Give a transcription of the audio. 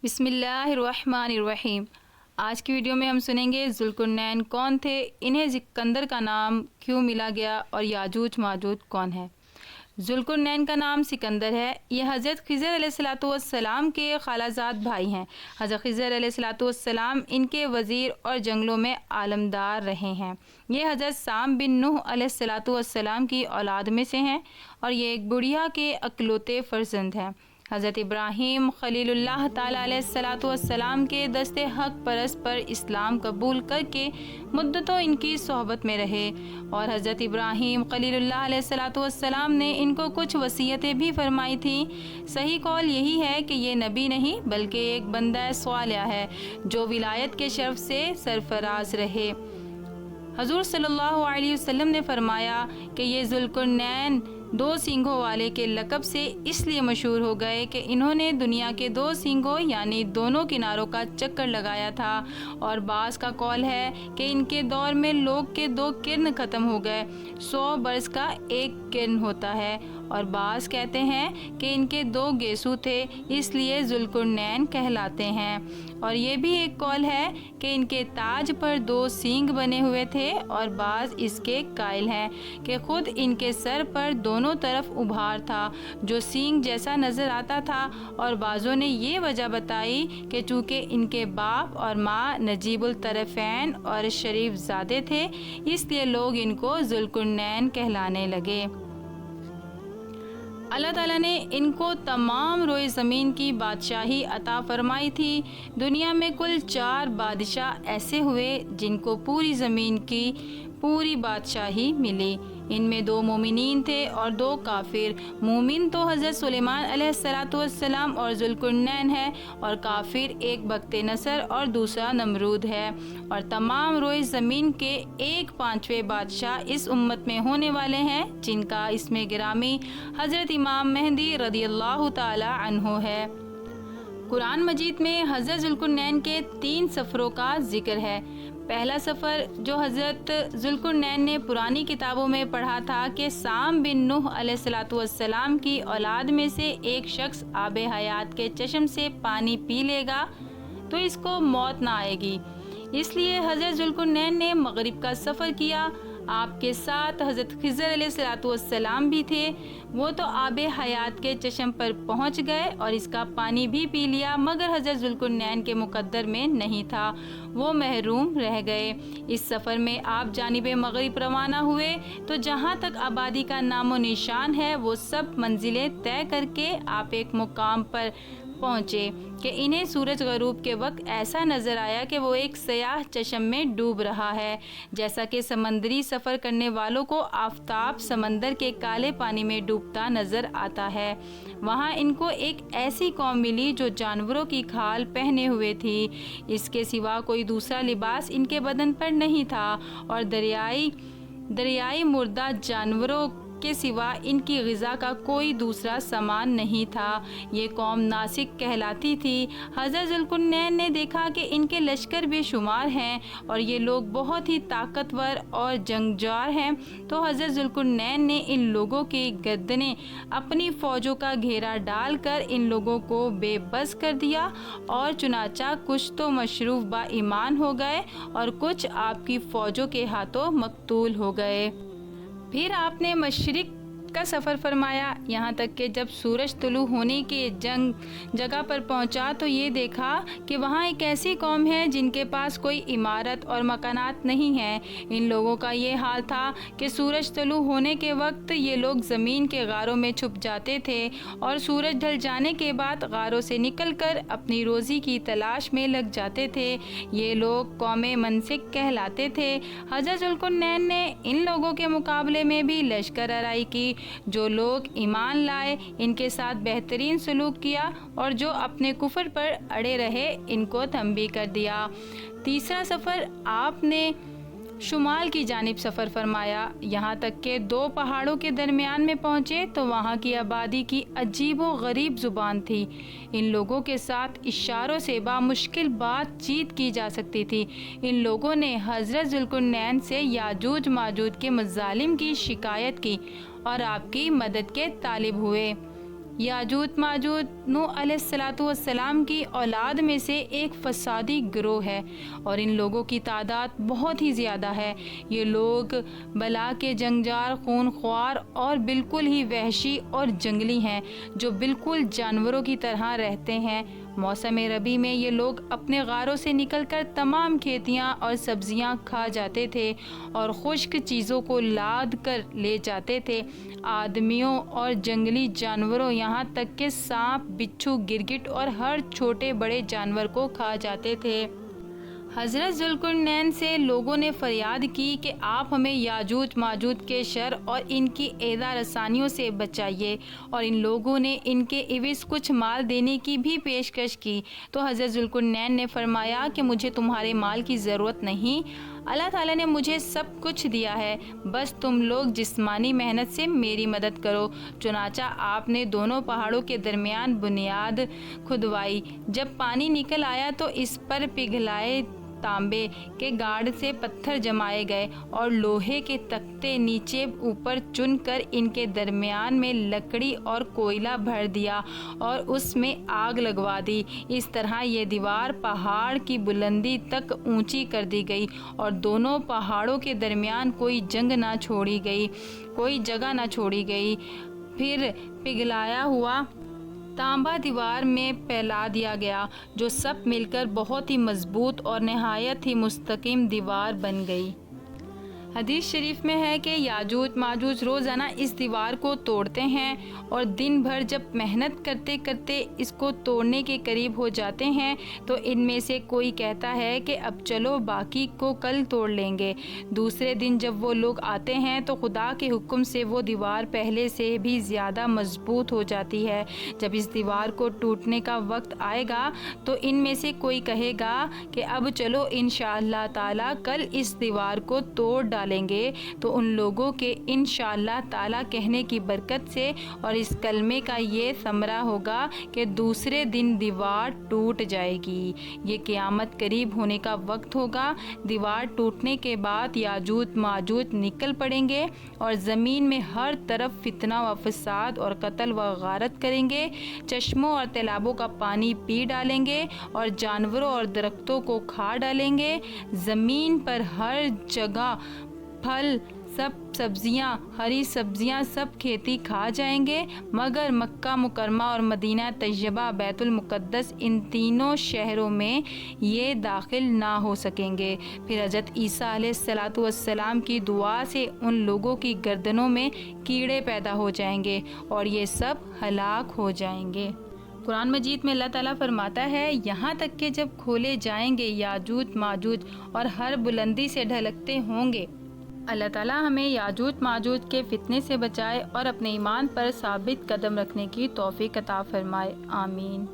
بسم اللہ الرحمن الرحیم۔ آج کی ویڈیو میں ہم سنیں گے ذوالقرنین کون تھے، انہیں سکندر کا نام کیوں ملا گیا اور یاجوج ماجوج کون ہے۔ ذوالقرنین کا نام سکندر ہے۔ یہ حضرت خضر علیہ السلام کے خالہ زاد بھائی ہیں۔ حضرت خضر علیہ السلام ان کے وزیر اور جنگلوں میں علمدار رہے ہیں۔ یہ حضرت سام بن نوح علیہ السلام کی اولاد میں سے ہیں اور یہ ایک بڑھیا کے اکلوتے فرزند ہیں۔ حضرت ابراہیم خلیل اللہ تعالیٰ علیہ السلام کے دست حق پرست پر اسلام قبول کر کے مدتوں ان کی صحبت میں رہے اور حضرت ابراہیم خلیل اللہ علیہ السلام نے ان کو کچھ وصیتیں بھی فرمائی تھیں۔ صحیح قول یہی ہے کہ یہ نبی نہیں بلکہ ایک بندہ صالح ہے جو ولایت کے شرف سے سرفراز رہے۔ حضور صلی اللہ علیہ وسلم نے فرمایا کہ یہ ذوالقرنین دو سینگوں والے کے لقب سے اس لیے مشہور ہو گئے کہ انہوں نے دنیا کے دو سینگوں یعنی دونوں کناروں کا چکر لگایا تھا، اور بعض کا قول ہے کہ ان کے دور میں لوگ کے دو کرن ختم ہو گئے، 100 برس کا ایک کرن ہوتا ہے، اور بعض کہتے ہیں کہ ان کے دو گیسو تھے اس لیے ذوالقرنین کہلاتے ہیں، اور یہ بھی ایک قول ہے کہ ان کے تاج پر 2 سینگ بنے ہوئے تھے، اور بعض اس کے قائل ہیں کہ خود ان کے سر پر دونوں طرف ابھار تھا جو سینگ جیسا نظر آتا تھا، اور بعضوں نے یہ وجہ بتائی کہ چونکہ ان کے باپ اور ماں نجیب الطرفین اور شریف زادے تھے اس لیے لوگ ان کو ذوالقرنین کہلانے لگے۔ اللہ تعالیٰ نے ان کو تمام روئے زمین کی بادشاہی عطا فرمائی تھی۔ دنیا میں کل 4 بادشاہ ایسے ہوئے جن کو پوری زمین کی پوری بادشاہی ملی۔ ان میں 2 مومنین تھے اور 2 کافر۔ مومن تو حضرت سلیمان علیہ السلام اور ذوالقرنین ہے، اور کافر ایک بخت نصر اور دوسرا نمرود ہے، اور تمام روئے زمین کے 1/5 بادشاہ اس امت میں ہونے والے ہیں جن کا اسم گرامی حضرت امام مہدی رضی اللہ تعالی عنہ ہے۔ قرآن مجید میں حضرت ذوالقرنین کے 3 سفروں کا ذکر ہے۔ پہلا سفر جو حضرت ذوالقرنین نے پرانی کتابوں میں پڑھا تھا کہ سام بن نوح علیہ السلام کی اولاد میں سے ایک شخص آب حیات کے چشم سے پانی پی لے گا تو اس کو موت نہ آئے گی، اس لیے حضرت ذوالقرنین نے مغرب کا سفر کیا۔ آپ کے ساتھ حضرت خضر علیہ السلام بھی تھے۔ وہ تو آب حیات کے چشم پر پہنچ گئے اور اس کا پانی بھی پی لیا، مگر حضرت ذوالقرنین کے مقدر میں نہیں تھا، وہ محروم رہ گئے۔ اس سفر میں آپ جانب مغرب روانہ ہوئے تو جہاں تک آبادی کا نام و نشان ہے وہ سب منزلیں طے کر کے آپ ایک مقام پر پہنچے کہ انہیں سورج غروب کے وقت ایسا نظر آیا کہ وہ ایک سیاہ چشم میں ڈوب رہا ہے، جیسا کہ سمندری سفر کرنے والوں کو آفتاب سمندر کے کالے پانی میں ڈوبتا نظر آتا ہے۔ وہاں ان کو ایک ایسی قوم ملی جو جانوروں کی کھال پہنے ہوئے تھی، اس کے سوا کوئی دوسرا لباس ان کے بدن پر نہیں تھا، اور دریائی مردہ جانوروں کے سوا ان کی غذا کا کوئی دوسرا سامان نہیں تھا۔ یہ قوم ناسک کہلاتی تھی۔ حضرت ذوالقرنین نے دیکھا کہ ان کے لشکر بے شمار ہیں اور یہ لوگ بہت ہی طاقتور اور جنگجوار ہیں، تو حضرت ذوالقرنین نے ان لوگوں کی گردنیں اپنی فوجوں کا گھیرا ڈال کر ان لوگوں کو بے بس کر دیا، اور چنانچہ کچھ تو مشروف با ایمان ہو گئے اور کچھ آپ کی فوجوں کے ہاتھوں مقتول ہو گئے۔ پھر آپ نے مشرق کا سفر فرمایا، یہاں تک کہ جب سورج طلوع ہونے کے جگہ پر پہنچا تو یہ دیکھا کہ وہاں ایک ایسی قوم ہے جن کے پاس کوئی عمارت اور مکانات نہیں ہیں۔ ان لوگوں کا یہ حال تھا کہ سورج طلوع ہونے کے وقت یہ لوگ زمین کے غاروں میں چھپ جاتے تھے اور سورج ڈھل جانے کے بعد غاروں سے نکل کر اپنی روزی کی تلاش میں لگ جاتے تھے۔ یہ لوگ قوم منسک کہلاتے تھے۔ حضرت ذوالقرنین نے ان لوگوں کے مقابلے میں بھی لشکر آرائی کی۔ جو لوگ ایمان لائے ان کے ساتھ بہترین سلوک کیا، اور جو اپنے کفر پر اڑے رہے ان کو تنبیہ کر دیا۔ تیسرا سفر آپ نے شمال کی جانب سفر فرمایا، یہاں تک کہ 2 پہاڑوں کے درمیان میں پہنچے تو وہاں کی آبادی کی عجیب و غریب زبان تھی۔ ان لوگوں کے ساتھ اشاروں سے بامشکل بات چیت کی جا سکتی تھی۔ ان لوگوں نے حضرت ذوالقرنین سے یاجوج ماجوج کے مظالم کی شکایت کی اور آپ کی مدد کے طالب ہوئے۔ یاجوج ماجوج نوح علیہ الصلوۃ والسلام کی اولاد میں سے ایک فسادی گروہ ہے اور ان لوگوں کی تعداد بہت ہی زیادہ ہے۔ یہ لوگ بلا کے جنگجار، خون خوار اور بالکل ہی وحشی اور جنگلی ہیں جو بالکل جانوروں کی طرح رہتے ہیں۔ موسم ربیع میں یہ لوگ اپنے غاروں سے نکل کر تمام کھیتیاں اور سبزیاں کھا جاتے تھے اور خشک چیزوں کو لاد کر لے جاتے تھے۔ آدمیوں اور جنگلی جانوروں یہاں تک کہ سانپ، بچھو، گرگٹ اور ہر چھوٹے بڑے جانور کو کھا جاتے تھے۔ حضرت ذوالقرنین سے لوگوں نے فریاد کی کہ آپ ہمیں یاجوج ماجوج کے شر اور ان کی ایذا رسانیوں سے بچائیے، اور ان لوگوں نے ان کے عوض کچھ مال دینے کی بھی پیشکش کی۔ تو حضرت ذوالقرنین نے فرمایا کہ مجھے تمہارے مال کی ضرورت نہیں، اللہ تعالیٰ نے مجھے سب کچھ دیا ہے، بس تم لوگ جسمانی محنت سے میری مدد کرو۔ چنانچہ آپ نے دونوں پہاڑوں کے درمیان بنیاد کھدوائی۔ جب پانی نکل آیا تو اس پر پگھلائے تانبے کے گاڑ سے پتھر جمائے گئے اور لوہے کے تختے نیچے اوپر چن کر ان کے درمیان میں لکڑی اور کوئلہ بھر دیا اور اس میں آگ لگوا دی۔ اس طرح یہ دیوار پہاڑ کی بلندی تک اونچی کر دی گئی اور دونوں پہاڑوں کے درمیان کوئی جگہ نہ چھوڑی گئی۔ پھر پگھلایا ہوا تانبا دیوار میں پھیلا دیا گیا، جو سب مل کر بہت ہی مضبوط اور نہایت ہی مستحکم دیوار بن گئی۔ حدیث شریف میں ہے کہ یاجوج ماجوج روزانہ اس دیوار کو توڑتے ہیں اور دن بھر جب محنت کرتے کرتے اس کو توڑنے کے قریب ہو جاتے ہیں تو ان میں سے کوئی کہتا ہے کہ اب چلو باقی کو کل توڑ لیں گے۔ دوسرے دن جب وہ لوگ آتے ہیں تو خدا کے حکم سے وہ دیوار پہلے سے بھی زیادہ مضبوط ہو جاتی ہے۔ جب اس دیوار کو ٹوٹنے کا وقت آئے گا تو ان میں سے کوئی کہے گا کہ اب چلو انشاءاللہ تعالیٰ کل اس دیوار کو توڑ ڈالیں گے، تو ان لوگوں کے انشاءاللہ تعالیٰ کہنے کی برکت سے اور اس کلمے کا یہ ثمرہ ہوگا کہ دوسرے دن دیوار ٹوٹ جائے گی۔ یہ قیامت قریب ہونے کا وقت ہوگا۔ دیوار ٹوٹنے کے بعد یاجوج ماجوج نکل پڑیں گے اور زمین میں ہر طرف فتنہ و فساد اور قتل و غارت کریں گے، چشموں اور تالابوں کا پانی پی ڈالیں گے اور جانوروں اور درختوں کو کھا ڈالیں گے۔ زمین پر ہر جگہ پھل، سب سبزیاں، ہری سبزیاں، سب کھیتی کھا جائیں گے، مگر مکہ مکرمہ اور مدینہ طیبہ، بیت المقدس، ان تینوں شہروں میں یہ داخل نہ ہو سکیں گے۔ پھر حضرت عیسیٰ علیہ الصلوۃ والسلام کی دعا سے ان لوگوں کی گردنوں میں کیڑے پیدا ہو جائیں گے اور یہ سب ہلاک ہو جائیں گے۔ قرآن مجید میں اللہ تعالیٰ فرماتا ہے، یہاں تک کہ جب کھولے جائیں گے یاجوج ماجوج اور ہر بلندی سے ڈھلکتے ہوں گے۔ اللہ تعالیٰ ہمیں یاجوج ماجوج کے فتنے سے بچائے اور اپنے ایمان پر ثابت قدم رکھنے کی توفیق عطا فرمائے، آمین۔